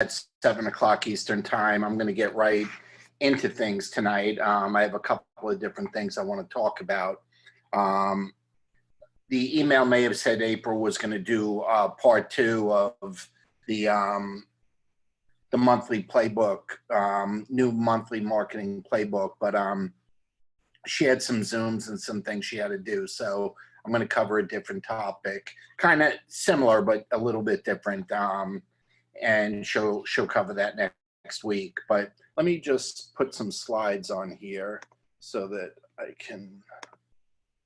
at 7 o'clock Eastern time. I'm going to get right into things tonight. I have a couple of different things I want to talk about. The email may have said April was going to do part 2 of the monthly playbook, new monthly marketing playbook, but she had some Zooms and some things she had to do. So I'm going to cover a different topic, kind of similar, but a little bit different. And she'll cover that next week. But let me just put some slides on here so that I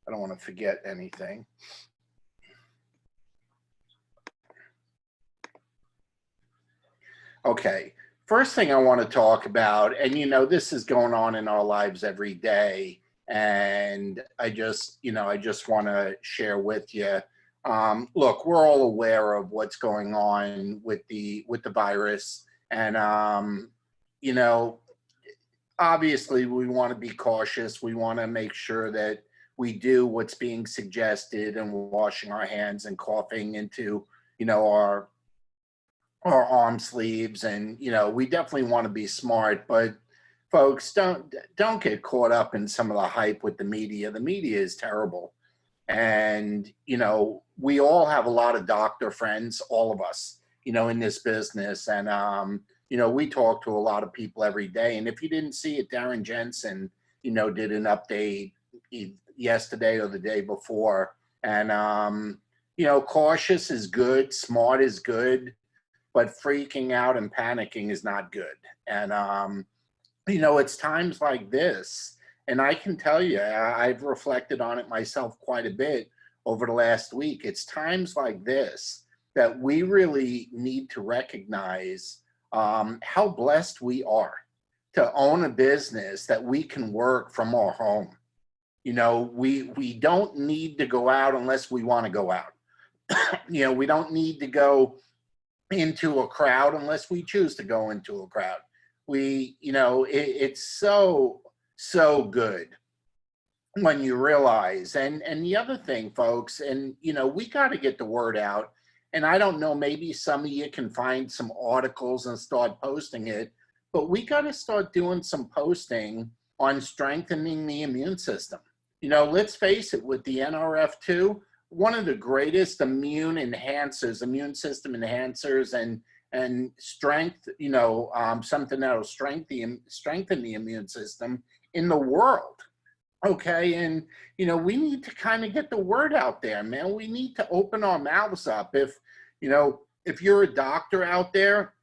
don't want to forget anything. Okay, first thing I want to talk about, and this is going on in our lives every day, and I just want to share with you. Look, we're all aware of what's going on with the virus, and obviously we want to be cautious. We want to make sure that we do what's being suggested, and we're washing our hands and coughing into our arm sleeves, and we definitely want to be smart. But folks, don't get caught up in some of the hype with the media. The media is terrible. And, we all have a lot of doctor friends, all of us, in this business. And, we talk to a lot of people every day. And if you didn't see it, Darren Jensen, did an update yesterday or the day before. And, cautious is good, smart is good, but freaking out and panicking is not good. And, it's times like this. And I can tell you, I've reflected on it myself quite a bit over the last week. It's times like this that we really need to recognize how blessed we are to own a business that we can work from our home. We don't need to go out unless we want to go out. We don't need to go into a crowd unless we choose to go into a crowd. It's so good when you realize, and the other thing, folks, and we got to get the word out. And I don't know, maybe some of you can find some articles and start posting it, but we got to start doing some posting on strengthening the immune system. Let's face it, with the NRF2, one of the greatest immune system enhancers and strength, something that'll strengthen the immune system in the world. Okay. And, we need to kind of get the word out there, man. We need to open our mouths up. If you're a doctor out there,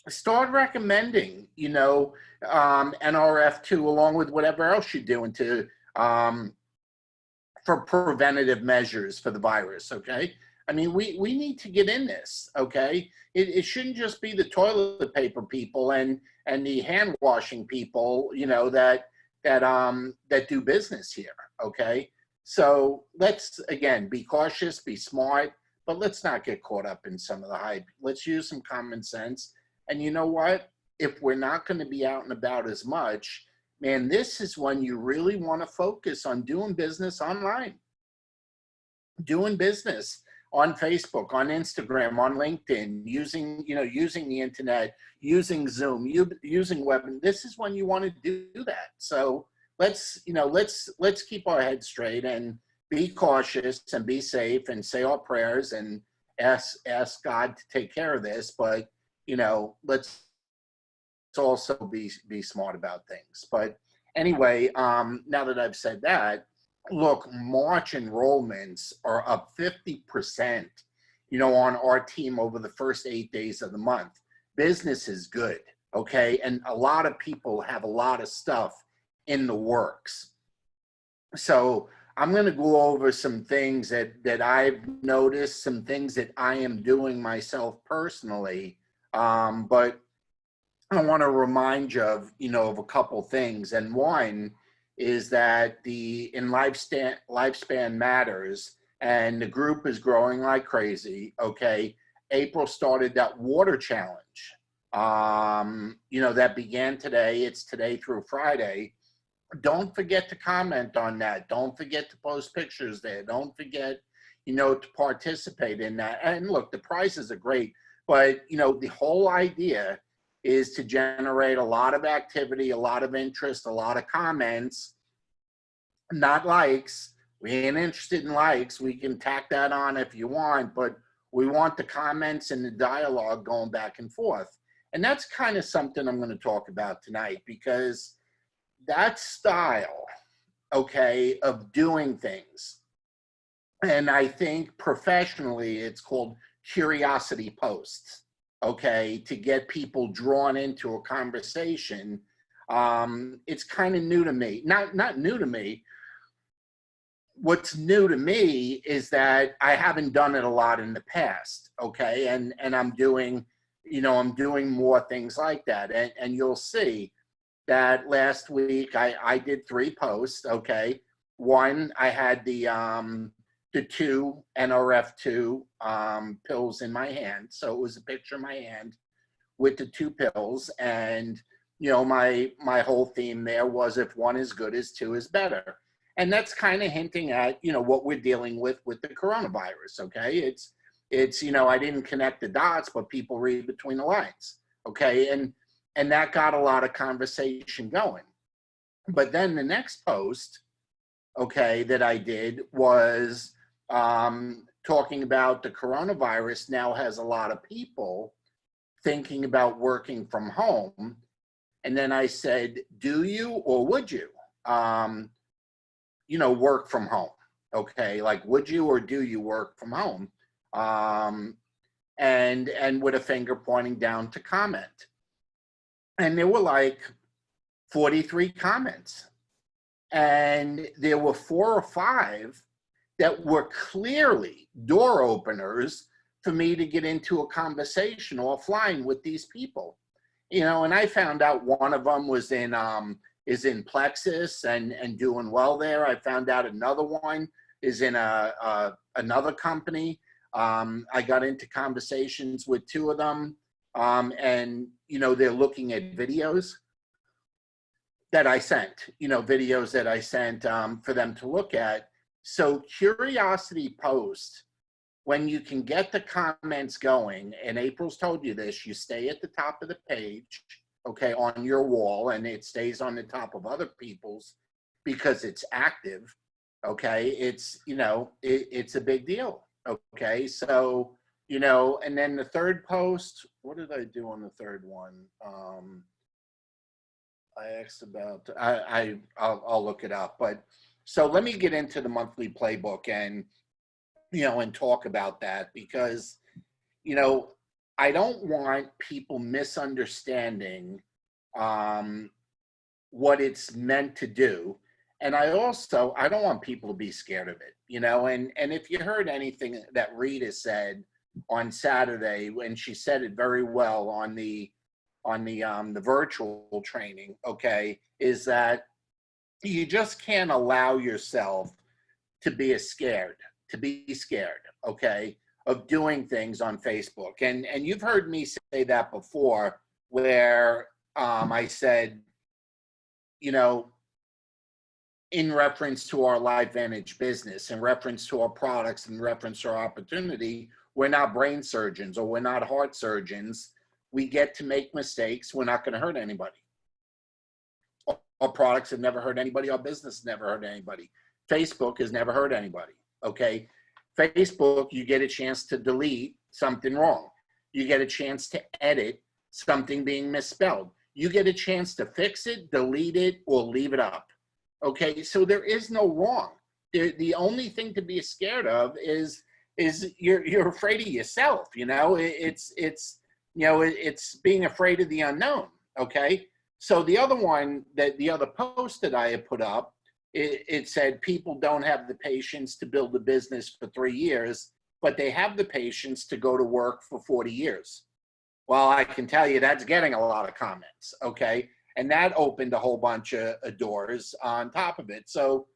start recommending, NRF2 along with whatever else you're doing for preventative measures for the virus. Okay. I mean, we need to get in this. Okay. It shouldn't just be the toilet paper people and the hand washing people, that do business here. Okay. So let's, again, be cautious, be smart, but let's not get caught up in some of the hype. Let's use some common sense. And you know what? If we're not going to be out and about as much, man, this is when you really want to focus on doing business online, doing business on Facebook, on Instagram, on LinkedIn, using the internet, using Zoom, using web. And this is when you want to do that. So let's keep our heads straight and be cautious and be safe and say our prayers and ask God to take care of this. But, let's also be smart about things. But anyway, now that I've said that, look, March enrollments are up 50%, on our team over the first 8 days of the month. Business is good, okay? And a lot of people have a lot of stuff in the works. So I'm going to go over some things that I've noticed, some things that I am doing myself personally. But I want to remind you of a couple things. And one is that in Lifespan Matters, and the group is growing like crazy. Okay. April started that water challenge, that began today. It's today through Friday. Don't forget to comment on that. Don't forget to post pictures there. Don't forget, to participate in that. And look, the prizes are great, But, you know, the whole idea is to generate a lot of activity, a lot of interest, a lot of comments, not likes. We ain't interested in likes. We can tack that on if you want, but we want the comments and the dialogue going back and forth. And that's kind of something I'm going to talk about tonight, because that style, okay, of doing things, and I think professionally it's called curiosity posts, okay, to get people drawn into a conversation. It's kind of new to me. Not new to me. What's new to me is that I haven't done it a lot in the past, okay? And I'm doing, you know, I'm doing more things like that. And you'll see that last week I did 3 posts, okay? One, I had the 2 NRF2 pills in my hand. So it was a picture of my hand with the 2 pills. And, you know, my whole theme there was, if 1 is good as 2 is better. And that's kind of hinting at, you know, what we're dealing with the coronavirus, okay? It's, you know, I didn't connect the dots, but people read between the lines, okay? And that got a lot of conversation going. But then the next post, okay, that I did was talking about the coronavirus now has a lot of people thinking about working from home. And then I said, do you or would you, you know, work from home? Okay, like, would you or do you work from home? And with a finger pointing down to comment. And there were like 43 comments. And there were 4 or 5 that were clearly door openers for me to get into a conversation offline with these people. You know, and I found out one of them was is in Plexus and doing well there. I found out another one is in another company. I got into conversations with 2 of them, and, you know, they're looking at videos that I sent, you know, videos that I sent for them to look at. So curiosity post, when you can get the comments going, and April's told you this, you stay at the top of the page, okay, on your wall, and it stays on the top of other people's because it's active, okay? It's, you know, it's a big deal, okay? So, you know, and then the third post, what did I do on the third one? I asked about, I'll look it up, but so let me get into the monthly playbook and, you know, and talk about that, because, you know, I don't want people misunderstanding what it's meant to do. And I don't want people to be scared of it, you know, and if you heard anything that Rita said on Saturday, when she said it very well on the virtual training, okay, is that you just can't allow yourself to be scared, okay, of doing things on Facebook. And you've heard me say that before, where I said, you know, in reference to our LifeVantage business, in reference to our products, in reference to our opportunity, we're not brain surgeons or we're not heart surgeons. We get to make mistakes. We're not going to hurt anybody. Our products have never hurt anybody. Our business has never hurt anybody. Facebook has never hurt anybody, okay? Facebook, you get a chance to delete something wrong. You get a chance to edit something being misspelled. You get a chance to fix it, delete it, or leave it up, okay? So there is no wrong. The only thing to be scared of is you're afraid of yourself, you know? It's you know, it's being afraid of the unknown, okay? So the other one, the other post that I had put up, it said people don't have the patience to build a business for 3 years, but they have the patience to go to work for 40 years. Well, I can tell you that's getting a lot of comments, okay? And that opened a whole bunch of doors on top of it. So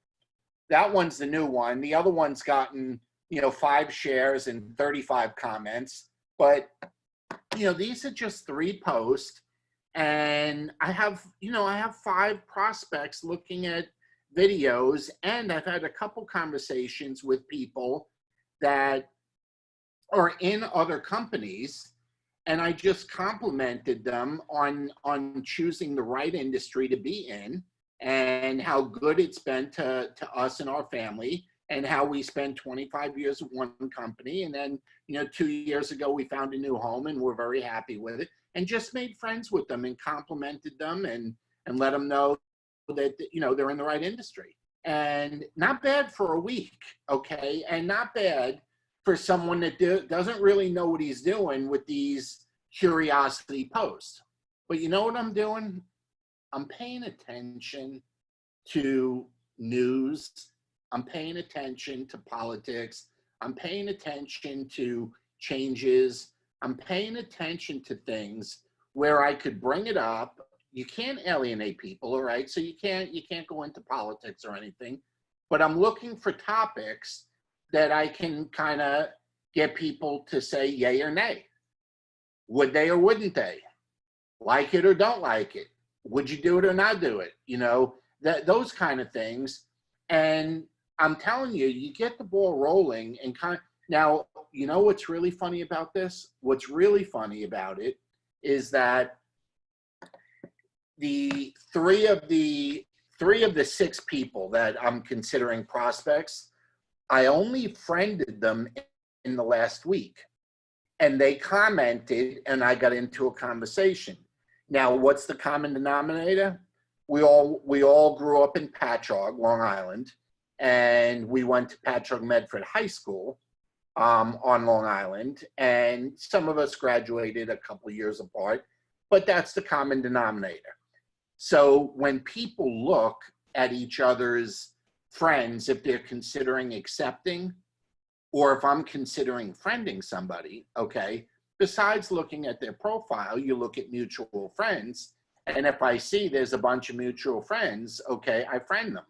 that one's the new one. The other one's gotten, you know, 5 shares and 35 comments. But, you know, these are just 3 posts. And I have, you know, I have 5 prospects looking at videos, and I've had a couple conversations with people that are in other companies and I just complimented them on choosing the right industry to be in, and how good it's been to us and our family, and how we spent 25 years at one company. And then, 2 years ago, we found a new home and we're very happy with it, and just made friends with them and complimented them and let them know that, they're in the right industry. And not bad for a week, okay? And not bad for someone that doesn't really know what he's doing with these curiosity posts. But you know what I'm doing? I'm paying attention to news. I'm paying attention to politics. I'm paying attention to changes. I'm paying attention to things where I could bring it up. You can't alienate people, all right? So you can't go into politics or anything. But I'm looking for topics that I can kind of get people to say yay or nay. Would they or wouldn't they? Like it or don't like it? Would you do it or not do it? Those kind of things. And I'm telling you, you get the ball rolling and now, what's really funny about this? What's really funny about it is that the three of the 6 people that I'm considering prospects, I only friended them in the last week, and they commented and I got into a conversation. Now, what's the common denominator? We all grew up in Patchogue, Long Island, and we went to Patchogue Medford High School on Long Island, and some of us graduated a couple years apart, but that's the common denominator. So when people look at each other's friends, if they're considering accepting, or if I'm considering friending somebody, okay, besides looking at their profile, you look at mutual friends. And if I see there's a bunch of mutual friends, okay, I friend them.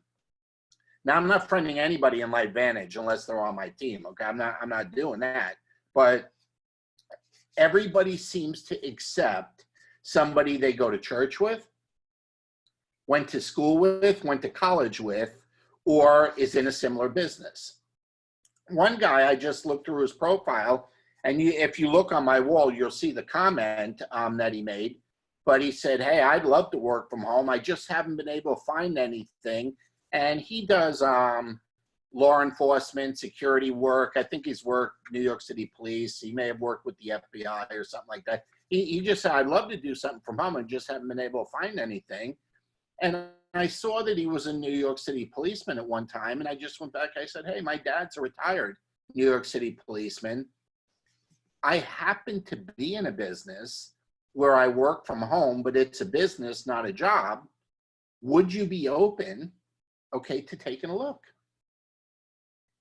Now, I'm not friending anybody in LifeVantage unless they're on my team, okay? I'm not doing that. But everybody seems to accept somebody they go to church with, went to school with, went to college with, or is in a similar business. One guy, I just looked through his profile, and if you look on my wall, you'll see the comment that he made. But he said, hey, I'd love to work from home. I just haven't been able to find anything. And he does law enforcement, security work. I think he's worked New York City Police. He may have worked with the FBI or something like that. He just said, I'd love to do something from home. I just haven't been able to find anything. And I saw that he was a New York City policeman at one time. And I just went back. I said, hey, my dad's a retired New York City policeman. I happen to be in a business where I work from home, but it's a business, not a job. Would you be open, okay, to taking a look?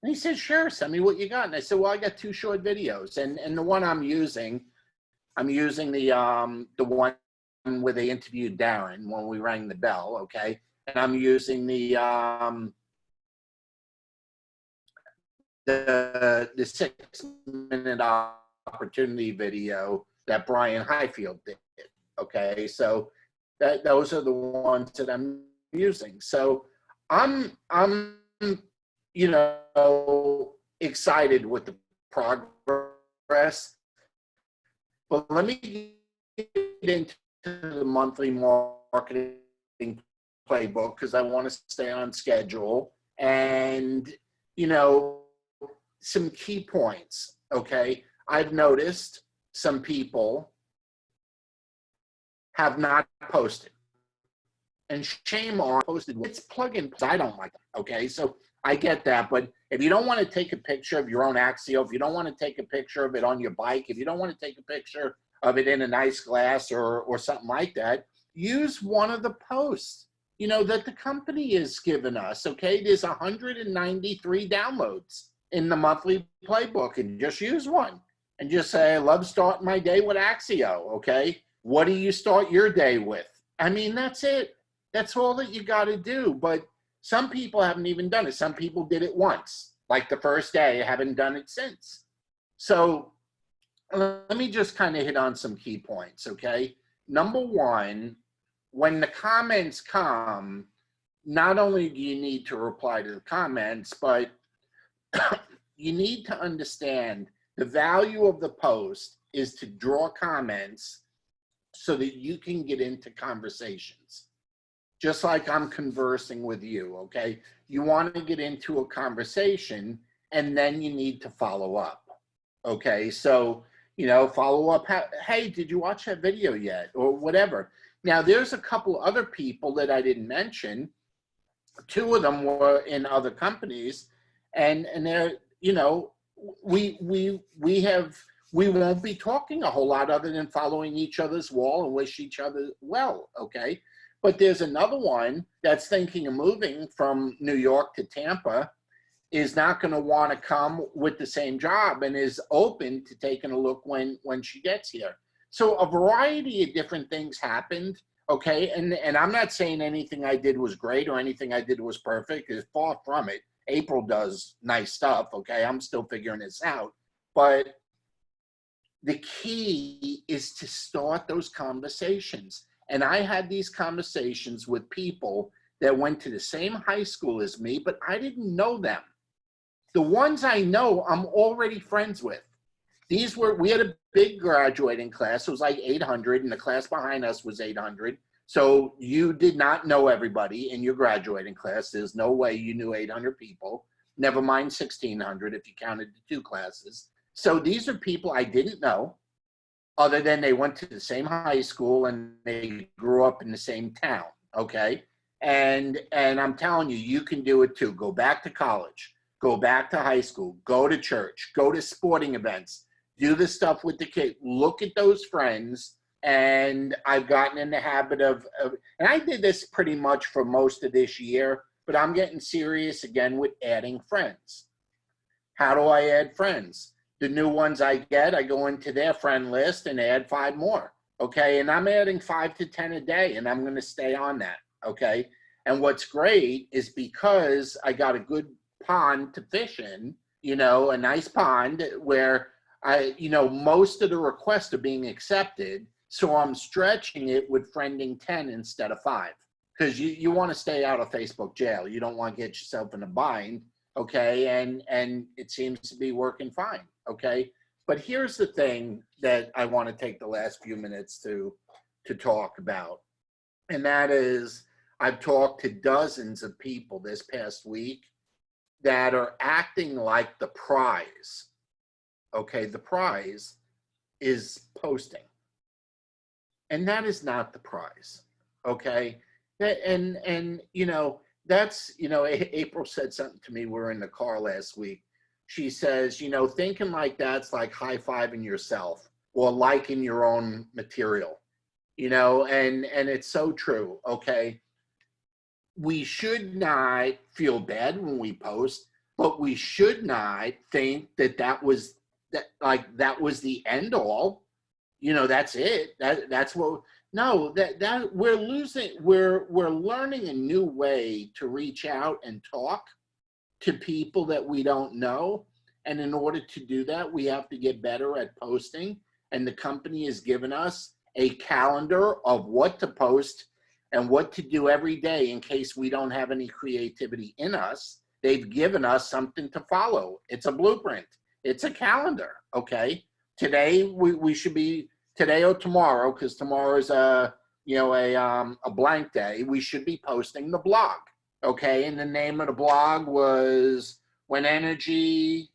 And he said, sure, send me what you got. And I said, well, I got 2 short videos. And the one I'm using the one where they interviewed Darren when we rang the bell, okay? And I'm using the 6-minute opportunity video that Brian Highfield did, okay? So those are the ones that I'm using. So I'm excited with the progress, but let me get into the monthly marketing playbook because I want to stay on schedule, and some key points. Okay, I've noticed some people have not posted, and shame on posted. It's plug-in. I don't like it. Okay, so I get that, but if you don't want to take a picture of your own Axio, if you don't want to take a picture of it on your bike, if you don't want to take a picture of it in a nice glass or something like that, use one of the posts, that the company is giving us, okay? There's 193 downloads in the monthly playbook, and just use one and just say, I love starting my day with Axio, okay? What do you start your day with? I mean, that's it. That's all that you got to do, but some people haven't even done it. Some people did it once, like the first day, haven't done it since. So let me just kind of hit on some key points, okay? Number one, when the comments come, not only do you need to reply to the comments, but you need to understand the value of the post is to draw comments so that you can get into conversations. Just like I'm conversing with you, okay? You want to get into a conversation and then you need to follow up, okay? So, you know, follow up, hey, did you watch that video yet? Or whatever. Now, there's a couple other people that I didn't mention. Two of them were in other companies, and they're, you know, we won't be talking a whole lot other than following each other's wall and wish each other well, okay? But there's another one that's thinking of moving from New York to Tampa, is not going to want to come with the same job and is open to taking a look when she gets here. So a variety of different things happened, okay? And I'm not saying anything I did was great or anything I did was perfect. It's far from it. April does nice stuff, okay? I'm still figuring this out. But the key is to start those conversations. And I had these conversations with people that went to the same high school as me, but I didn't know them. The ones I know, I'm already friends with. We had a big graduating class. It was like 800, and the class behind us was 800. So you did not know everybody in your graduating class. There's no way you knew 800 people, never mind 1,600 if you counted the two classes. So these are people I didn't know, other than they went to the same high school and they grew up in the same town, okay? And I'm telling you, you can do it too. Go back to college, go back to high school, go to church, go to sporting events, do the stuff with the kids, look at those friends. And I've gotten in the habit of, and I did this pretty much for most of this year, but I'm getting serious again with adding friends. How do I add friends? The new ones I get, I go into their friend list and add 5 more, okay? And I'm adding 5 to 10 a day, and I'm going to stay on that, okay? And what's great is because I got a good pond to fish in, you know, a nice pond where most of the requests are being accepted. So I'm stretching it with friending 10 instead of 5, because you want to stay out of Facebook jail. You don't want to get yourself in a bind, okay? And it seems to be working fine, okay? But here's the thing that I want to take the last few minutes to talk about, and that is I've talked to dozens of people this past week that are acting like the prize, okay? The prize is posting. And that is not the prize, okay? And you know, that's, you know, April said something to me. We were in the car last week. She says, you know, thinking like that's like high-fiving yourself or liking your own material, you know, and it's so true, okay? We should not feel bad when we post, but we should not think that was the end all. You know, that's it. That's what. No, that we're learning a new way to reach out and talk to people that we don't know. And in order to do that, we have to get better at posting. And the company has given us a calendar of what to post and what to do every day in case we don't have any creativity in us. They've given us something to follow. It's a blueprint. It's a calendar, okay? Today, we should be, today or tomorrow, because tomorrow is a blank day, we should be posting the blog, okay? And the name of the blog was When Energy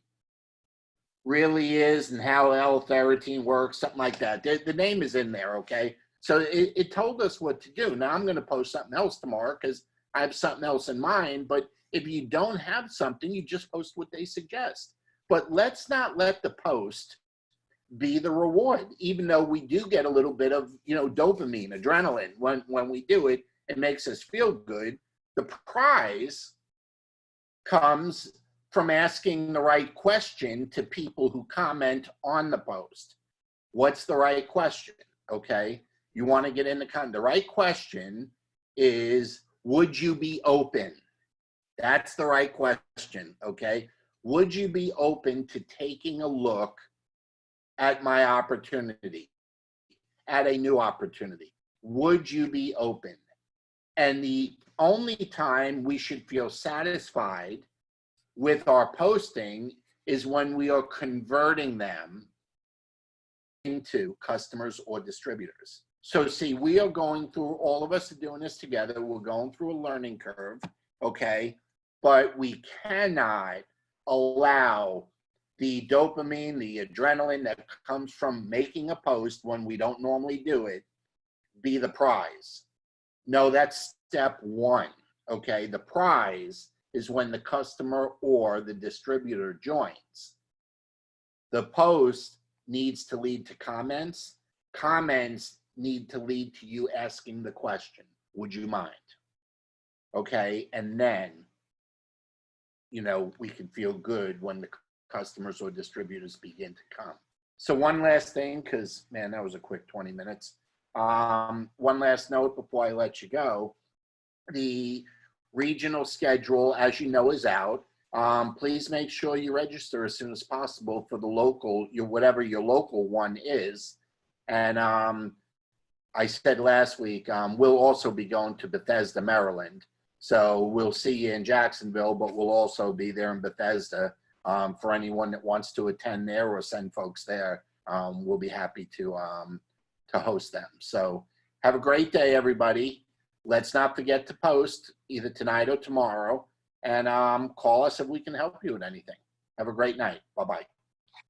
Really Is and How L-Ferritin Works, something like that. The name is in there, okay? So it told us what to do. Now I'm going to post something else tomorrow because I have something else in mind. But if you don't have something, you just post what they suggest. But let's not let the post be the reward, even though we do get a little bit of, you know, dopamine, adrenaline when we do it. It makes us feel good. The prize comes from asking the right question to people who comment on the post. What's the right question? Okay. You want to get in the right question is, would you be open? That's the right question. Okay. Would you be open to taking a look at my opportunity, at a new opportunity? Would you be open? And the only time we should feel satisfied with our posting is when we are converting them into customers or distributors. So see, we are going through, all of us are doing this together. We're going through a learning curve, okay? But we cannot allow the dopamine, the adrenaline that comes from making a post when we don't normally do it, be the prize. No, that's step one, okay? The prize is when the customer or the distributor joins. The post needs to lead to comments. Comments need to lead to you asking the question, would you mind? Okay, and then, we can feel good when the customers or distributors begin to come. So one last thing, because, man, that was a quick 20 minutes. One last note before I let you go. The regional schedule, as you know, is out. Please make sure you register as soon as possible for the local, whatever your local one is. And I said last week, we'll also be going to Bethesda, Maryland. So we'll see you in Jacksonville, but we'll also be there in Bethesda. For anyone that wants to attend there or send folks there, we'll be happy to host them. So have a great day, everybody. Let's not forget to post either tonight or tomorrow, and call us if we can help you with anything. Have a great night. Bye-bye.